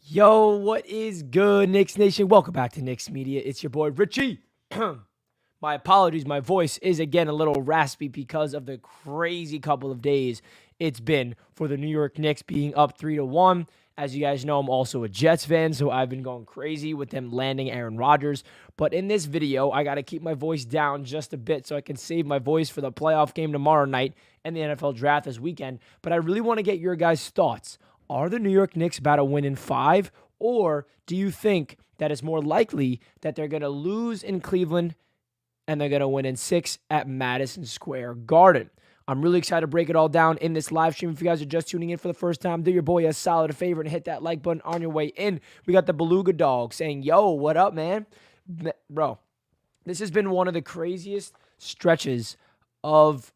Yo, what is good, Knicks Nation? Welcome back to Knicks Media. It's your boy Richie. My apologies, my voice is again a little raspy because of the crazy couple of days it's been for the New York Knicks being up 3-1. As you guys know, I'm also a Jets fan, so I've been going crazy with them landing Aaron Rodgers. But in this video, I got to keep my voice down just a bit so I can save my voice for the playoff game tomorrow night and the NFL draft this weekend. But I really want to get your guys' thoughts. Are the New York Knicks about to win in 5, or do you think that it's more likely that they're going to lose in Cleveland and they're going to win in 6 at Madison Square Garden? I'm really excited to break it all down in this live stream. If you guys are just tuning in for the first time, do your boy a solid favor and hit that like button on your way in. We got the Beluga Dog saying, yo, what up, man? Bro, this has been one of the craziest stretches of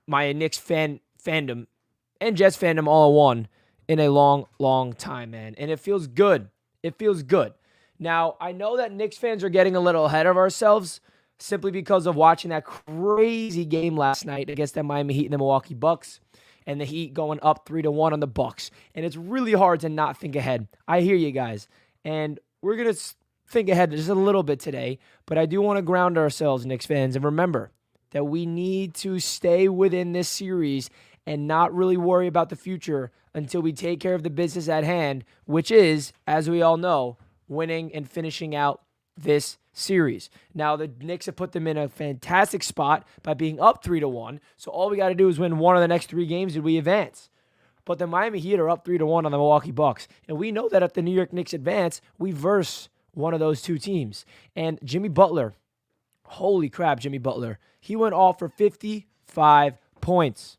my Knicks fandom and Jets fandom all in one in a long, long time, man. And it feels good. It feels good. Now, I know that Knicks fans are getting a little ahead of ourselves simply because of watching that crazy game last night against the Miami Heat and the Milwaukee Bucks, and the Heat going up 3-1 on the Bucks. And it's really hard to not think ahead. I hear you guys. And we're going to think ahead just a little bit today, but I do want to ground ourselves, Knicks fans, and remember that we need to stay within this series and not really worry about the future until we take care of the business at hand, which is, as we all know, winning and finishing out this series. Now, the Knicks have put them in a fantastic spot by being up 3-1, so all we got to do is win one of the next 3 games and we advance. But the Miami Heat are up 3-1 on the Milwaukee Bucks, and we know that if the New York Knicks advance, we verse one of those 2 teams. And Jimmy Butler, holy crap, Jimmy Butler, he went off for 55 points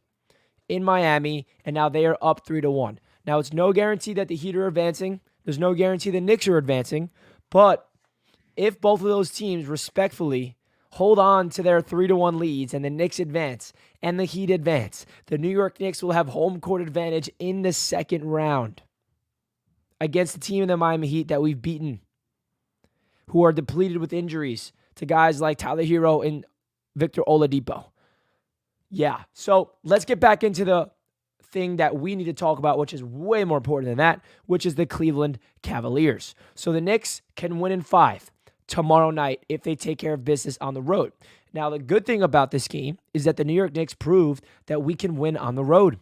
in Miami, and now they are up 3-1. Now, it's no guarantee that the Heat are advancing. There's no guarantee the Knicks are advancing. But if both of those teams respectfully hold on to their 3-1 leads and the Knicks advance and the Heat advance, the New York Knicks will have home court advantage in the second round against the team in the Miami Heat that we've beaten, who are depleted with injuries to guys like Tyler Hero and Victor Oladipo. Yeah, so let's get back into the thing that we need to talk about, which is way more important than that, which is the Cleveland Cavaliers. So the Knicks can win in 5 tomorrow night if they take care of business on the road. Now, the good thing about this game is that the New York Knicks proved that we can win on the road.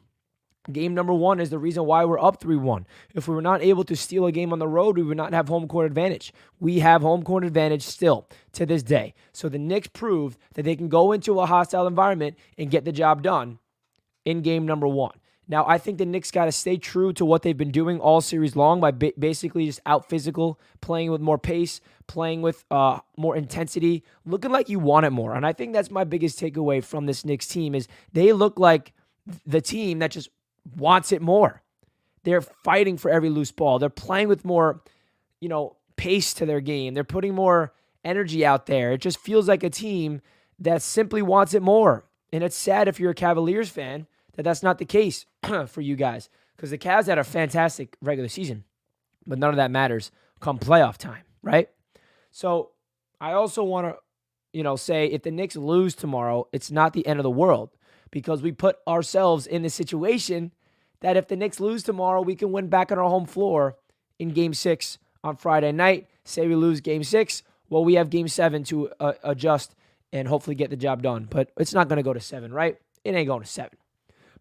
Game number 1 is the reason why we're up 3-1. If we were not able to steal a game on the road, we would not have home court advantage. We have home court advantage still to this day. So the Knicks proved that they can go into a hostile environment and get the job done in game number 1. Now, I think the Knicks got to stay true to what they've been doing all series long by basically just out physical, playing with more pace, playing with more intensity, looking like you want it more. And I think that's my biggest takeaway from this Knicks team is they look like the team that just wants it more. They're fighting for every loose ball. They're playing with more, pace to their game. They're putting more energy out there. It just feels like a team that simply wants it more. And it's sad if you're a Cavaliers fan that that's not the case for you guys, because the Cavs had a fantastic regular season, but none of that matters come playoff time, right? So I also want to, say if the Knicks lose tomorrow, it's not the end of the world, because we put ourselves in the situation that if the Knicks lose tomorrow, we can win back on our home floor in Game 6 on Friday night. Say we lose Game 6, well, we have Game 7 to adjust and hopefully get the job done. But it's not going to go to 7, right? It ain't going to 7.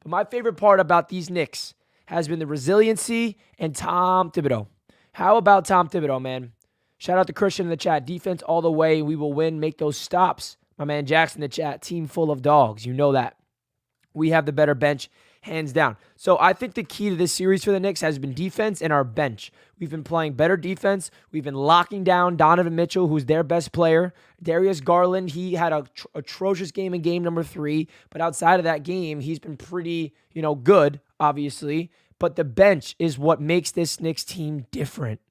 But my favorite part about these Knicks has been the resiliency and Tom Thibodeau. How about Tom Thibodeau, man? Shout out to Christian in the chat. Defense all the way. We will win. Make those stops. My man Jackson in the chat. Team full of dogs. You know that. We have the better bench, hands down. So I think the key to this series for the Knicks has been defense and our bench. We've been playing better defense. We've been locking down Donovan Mitchell, who's their best player. Darius Garland, he had an atrocious game in game number 3. But outside of that game, he's been pretty, good, obviously. But the bench is what makes this Knicks team different.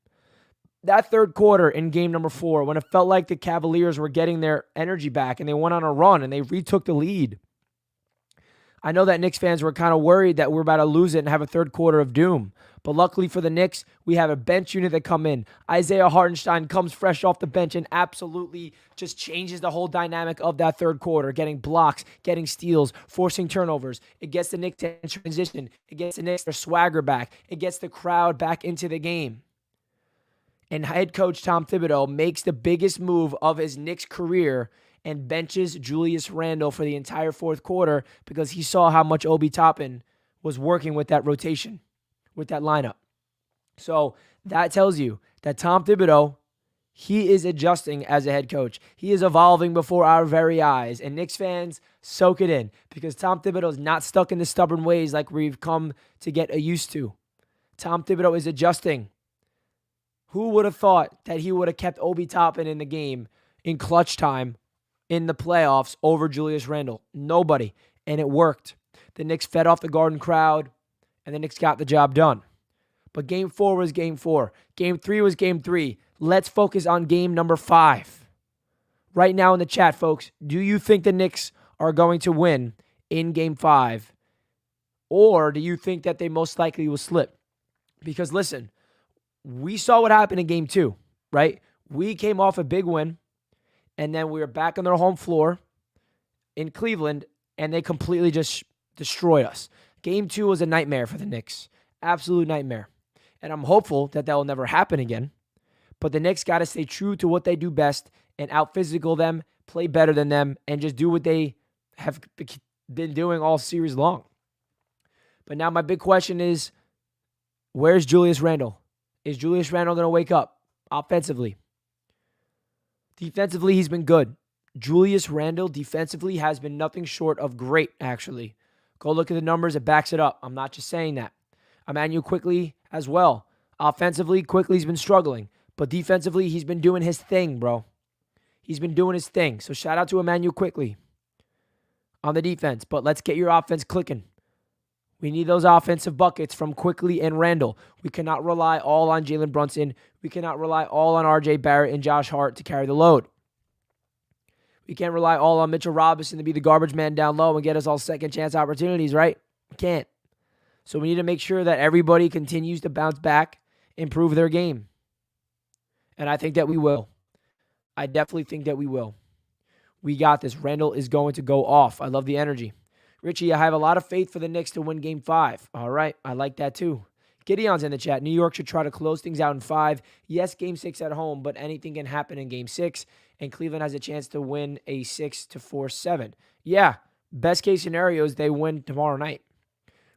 That third quarter in game number 4, when it felt like the Cavaliers were getting their energy back and they went on a run and they retook the lead, I know that Knicks fans were kind of worried that we're about to lose it and have a third quarter of doom. But luckily for the Knicks, we have a bench unit that come in. Isaiah Hartenstein comes fresh off the bench and absolutely just changes the whole dynamic of that third quarter, getting blocks, getting steals, forcing turnovers. It gets the Knicks in transition. It gets the Knicks their swagger back. It gets the crowd back into the game. and head coach Tom Thibodeau makes the biggest move of his Knicks career and benches Julius Randle for the entire fourth quarter because he saw how much Obi Toppin was working with that rotation, with that lineup. So that tells you that Tom Thibodeau, he is adjusting as a head coach. He is evolving before our very eyes. And Knicks fans, soak it in because Tom Thibodeau is not stuck in the stubborn ways like we've come to get used to. Tom Thibodeau is adjusting. Who would have thought that he would have kept Obi Toppin in the game in clutch time in the playoffs over Julius Randle? Nobody. And it worked. The Knicks fed off the Garden crowd, and the Knicks got the job done. But game 4 was game 4. Game 3 was game 3. Let's focus on game number 5. Right now in the chat, folks, do you think the Knicks are going to win in game 5? Or do you think that they most likely will slip? Because listen, we saw what happened in game 2, right? We came off a big win, and then we were back on their home floor in Cleveland, and they completely just destroyed us. Game 2 was a nightmare for the Knicks. Absolute nightmare. And I'm hopeful that will never happen again. But the Knicks got to stay true to what they do best and out-physical them, play better than them, and just do what they have been doing all series long. But now my big question is, where's Julius Randle? Is Julius Randle going to wake up offensively? Defensively, he's been good. Julius Randle defensively has been nothing short of great, actually. Go look at the numbers. It backs it up. I'm not just saying that. Emmanuel Quickley as well. Offensively, Quickley's been struggling. But defensively, he's been doing his thing, bro. He's been doing his thing. So shout out to Emmanuel Quickley on the defense. But let's get your offense clicking. We need those offensive buckets from Quickley and Randle. We cannot rely all on Jalen Brunson. We cannot rely all on R.J. Barrett and Josh Hart to carry the load. We can't rely all on Mitchell Robinson to be the garbage man down low and get us all second chance opportunities, right? We can't. So we need to make sure that everybody continues to bounce back, improve their game. And I think that we will. I definitely think that we will. We got this. Randle is going to go off. I love the energy. Richie, I have a lot of faith for the Knicks to win Game 5. All right, I like that too. Gideon's in the chat. New York should try to close things out in 5. Yes, Game 6 at home, but anything can happen in Game 6, and Cleveland has a chance to win a 6-4-7. Yeah, best case scenario is they win tomorrow night.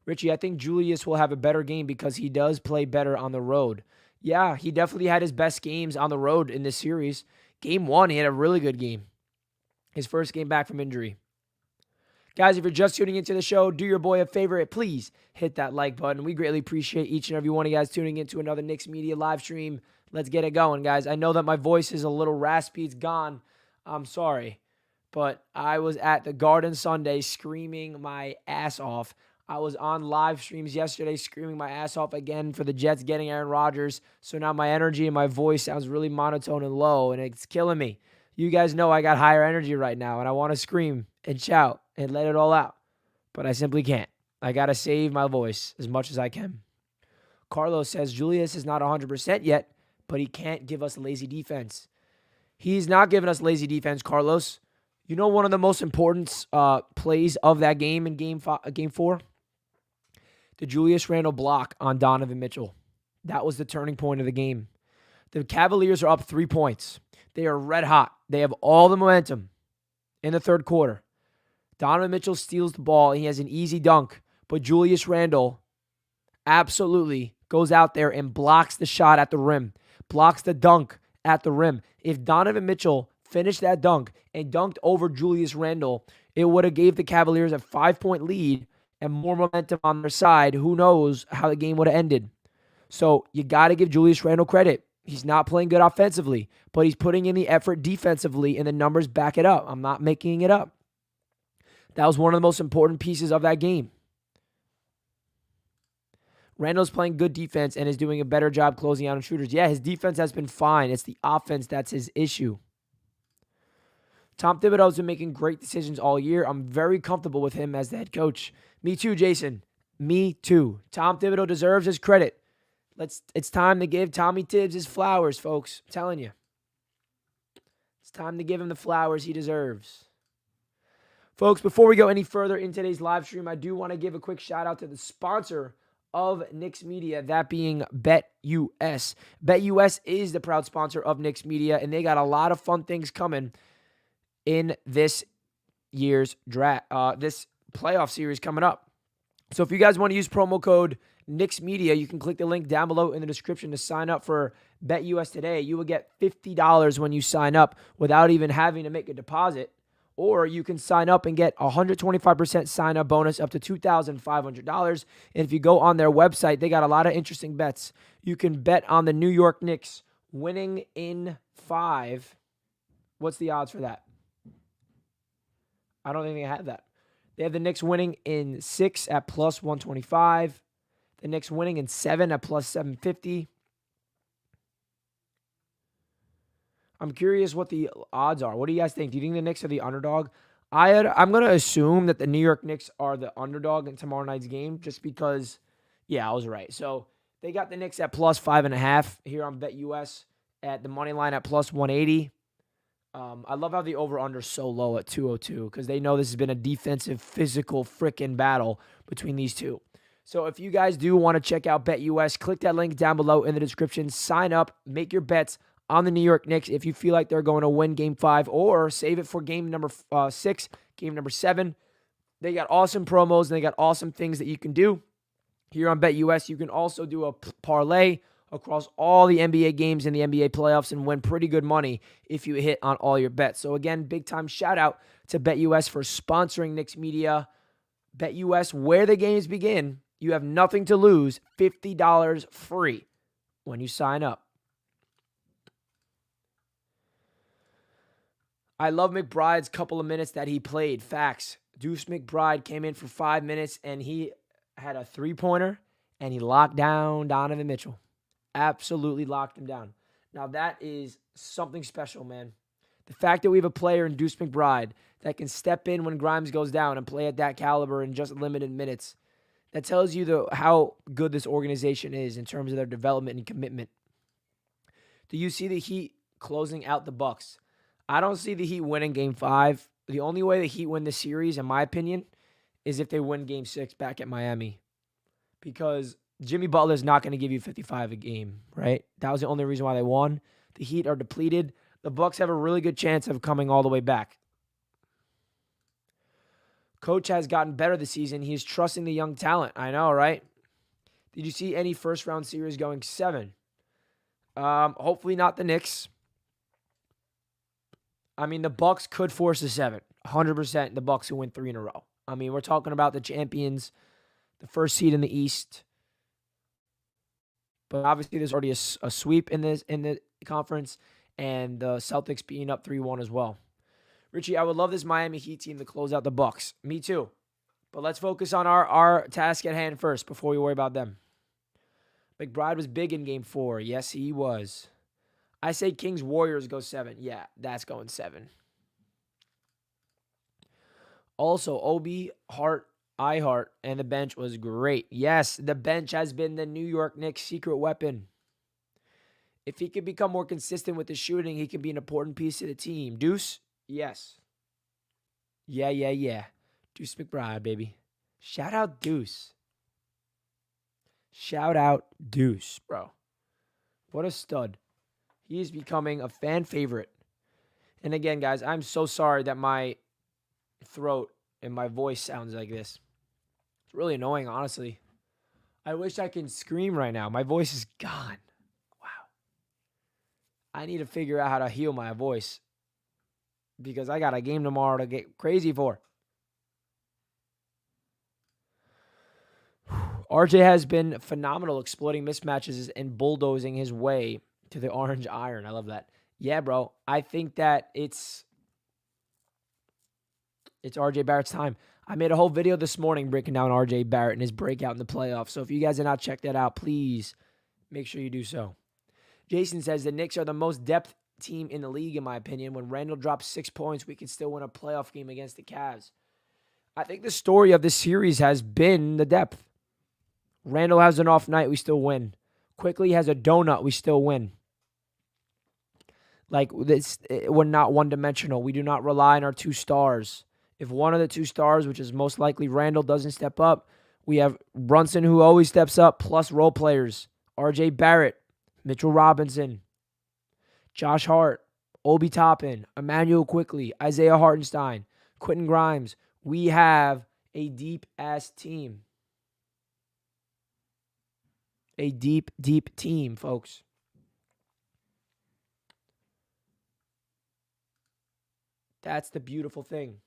Richie, I think Julius will have a better game because he does play better on the road. Yeah, he definitely had his best games on the road in this series. Game 1, he had a really good game. His first game back from injury. Guys, if you're just tuning into the show, do your boy a favor. Please hit that like button. We greatly appreciate each and every one of you guys tuning into another Knicks Media live stream. Let's get it going, guys. I know that my voice is a little raspy. It's gone. I'm sorry. But I was at the Garden Sunday screaming my ass off. I was on live streams yesterday screaming my ass off again for the Jets getting Aaron Rodgers. So now my energy and my voice sounds really monotone and low, and it's killing me. You guys know I got higher energy right now, and I want to scream and shout and let it all out. But I simply can't. I got to save my voice as much as I can. Carlos says Julius is not 100% yet, but he can't give us lazy defense. He's not giving us lazy defense, Carlos. You know one of the most important plays of that game in Game 4? The Julius Randle block on Donovan Mitchell. That was the turning point of the game. The Cavaliers are up 3 points. They are red hot. They have all the momentum in the third quarter. Donovan Mitchell steals the ball. He has an easy dunk. But Julius Randle absolutely goes out there and blocks the shot at the rim. Blocks the dunk at the rim. If Donovan Mitchell finished that dunk and dunked over Julius Randle, it would have gave the Cavaliers a 5-point lead and more momentum on their side. Who knows how the game would have ended. So you got to give Julius Randle credit. He's not playing good offensively, but he's putting in the effort defensively, and the numbers back it up. I'm not making it up. That was one of the most important pieces of that game. Randle's playing good defense and is doing a better job closing out on shooters. Yeah, his defense has been fine. It's the offense that's his issue. Tom Thibodeau's been making great decisions all year. I'm very comfortable with him as the head coach. Me too, Jason. Me too. Tom Thibodeau deserves his credit. It's time to give Tommy Tibbs his flowers, folks. I'm telling you. It's time to give him the flowers he deserves. Folks, before we go any further in today's live stream, I do want to give a quick shout out to the sponsor of Knicks Media, that being BetUS. BetUS is the proud sponsor of Knicks Media, and they got a lot of fun things coming in this year's draft, this playoff series coming up. So if you guys want to use promo code Knicks Media, you can click the link down below in the description to sign up for BetUS today. You will get $50 when you sign up without even having to make a deposit. Or you can sign up and get 125% sign-up bonus up to $2,500. And if you go on their website, they got a lot of interesting bets. You can bet on the New York Knicks winning in 5. What's the odds for that? I don't think they have that. They have the Knicks winning in 6 at plus 125. The Knicks winning in 7 at plus 750. I'm curious what the odds are. What do you guys think? Do you think the Knicks are the underdog? I'm going to assume that the New York Knicks are the underdog in tomorrow night's game just because, yeah, I was right. So they got the Knicks at plus 5.5 here on BetUS at the money line at plus 180. I love how the over-under is so low at 202 because they know this has been a defensive, physical freaking battle between these two. So if you guys do want to check out BetUS, click that link down below in the description. Sign up, make your bets on the New York Knicks if you feel like they're going to win Game 5 or save it for Game number 6, Game number 7. They got awesome promos and they got awesome things that you can do. Here on BetUS, you can also do a parlay across all the NBA games in the NBA playoffs and win pretty good money if you hit on all your bets. So again, big time shout out to BetUS for sponsoring Knicks Media. BetUS, where the games begin, you have nothing to lose, $50 free when you sign up. I love McBride's couple of minutes that he played. Facts. Deuce McBride came in for 5 minutes, and he had a three-pointer, and he locked down Donovan Mitchell. Absolutely locked him down. Now, that is something special, man. The fact that we have a player in Deuce McBride that can step in when Grimes goes down and play at that caliber in just limited minutes, that tells you how good this organization is in terms of their development and commitment. Do you see the Heat closing out the Bucks? I don't see the Heat winning Game 5. The only way the Heat win the series, in my opinion, is if they win Game 6 back at Miami. Because Jimmy Butler's not going to give you 55 a game, right? That was the only reason why they won. The Heat are depleted. The Bucks have a really good chance of coming all the way back. Coach has gotten better this season. He's trusting the young talent. I know, right? Did you see any first-round series going 7? Hopefully not the Knicks. I mean, the Bucks could force a 7. 100% the Bucks who win 3 in a row. I mean, we're talking about the champions, the first seed in the East. But obviously, there's already a sweep in the conference, and the Celtics being up 3-1 as well. Richie, I would love this Miami Heat team to close out the Bucks. Me too. But let's focus on our task at hand first before we worry about them. McBride was big in Game 4. Yes, he was. I say Kings Warriors go 7. Yeah, that's going 7. Also, Obi, Hart, Ihart, and the bench was great. Yes, the bench has been the New York Knicks' secret weapon. If he can become more consistent with the shooting, he can be an important piece of the team. Deuce? Yes. Yeah. Deuce McBride, baby. Shout out Deuce. Shout out Deuce, bro. What a stud. He is becoming a fan favorite. And again, guys, I'm so sorry that my throat and my voice sounds like this. It's really annoying, honestly. I wish I could scream right now. My voice is gone. Wow. I need to figure out how to heal my voice because I got a game tomorrow to get crazy for. RJ has been phenomenal exploiting mismatches and bulldozing his way to the orange iron. I love that. Yeah, bro. I think that it's RJ Barrett's time. I made a whole video this morning breaking down RJ Barrett and his breakout in the playoffs. So if you guys have not checked that out, please make sure you do so. Jason says the Knicks are the most depth team in the league, in my opinion. When Randall drops 6 points, we can still win a playoff game against the Cavs. I think the story of this series has been the depth. Randall has an off night, we still win. Quickly has a donut, we still win. Like, this, we're not one-dimensional. We do not rely on our 2 stars. If one of the 2 stars, which is most likely Randall, doesn't step up, We have Brunson, who always steps up, plus role players. RJ Barrett, Mitchell Robinson, Josh Hart, Obi Toppin, Emmanuel Quickly, Isaiah Hartenstein, Quentin Grimes. We have a deep-ass team. A deep, deep team, folks. That's the beautiful thing.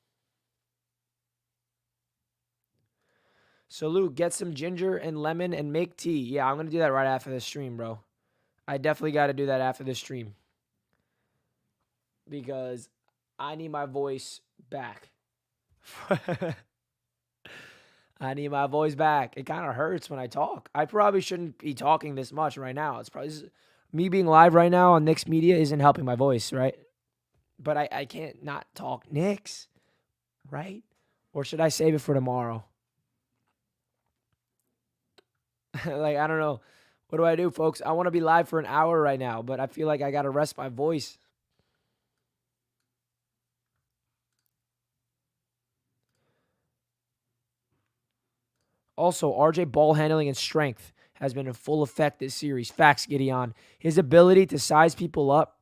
So, Luke, get some ginger and lemon and make tea. Yeah, I'm going to do that right after this stream, bro. I definitely got to do that after this stream. Because I need my voice back. I need my voice back. It kind of hurts when I talk. I probably shouldn't be talking this much right now. It's probably me being live right now on Knicks Media isn't helping my voice, right? But I can't not talk Knicks, right? Or should I save it for tomorrow? Like, I don't know. What do I do, folks? I want to be live for an hour right now, but I feel like I got to rest my voice. Also, RJ ball handling and strength has been in full effect this series. Facts, Gideon. His ability to size people up,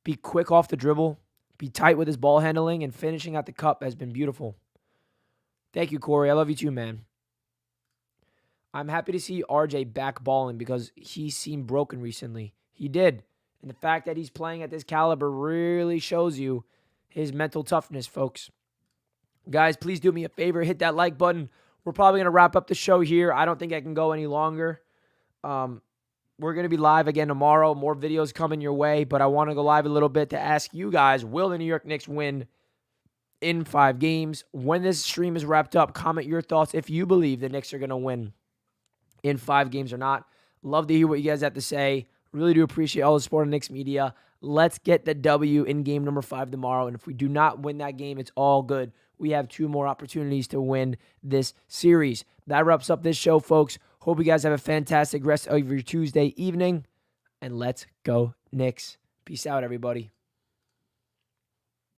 be quick off the dribble, be tight with his ball handling, and finishing at the cup has been beautiful. Thank you, Corey. I love you too, man. I'm happy to see RJ back balling because he seemed broken recently. He did. And the fact that he's playing at this caliber really shows you his mental toughness, folks. Guys, please do me a favor. Hit that like button. We're probably going to wrap up the show here. I don't think I can go any longer. We're going to be live again tomorrow. More videos coming your way, but I want to go live a little bit to ask you guys, will the New York Knicks win in 5 games? When this stream is wrapped up, comment your thoughts if you believe the Knicks are going to win in 5 games or not. Love to hear what you guys have to say. Really do appreciate all the support on Knicks Media. Let's get the W in game number 5 tomorrow. And if we do not win that game, it's all good. We have 2 more opportunities to win this series. That wraps up this show, folks. Hope you guys have a fantastic rest of your Tuesday evening. And let's go Knicks. Peace out, everybody.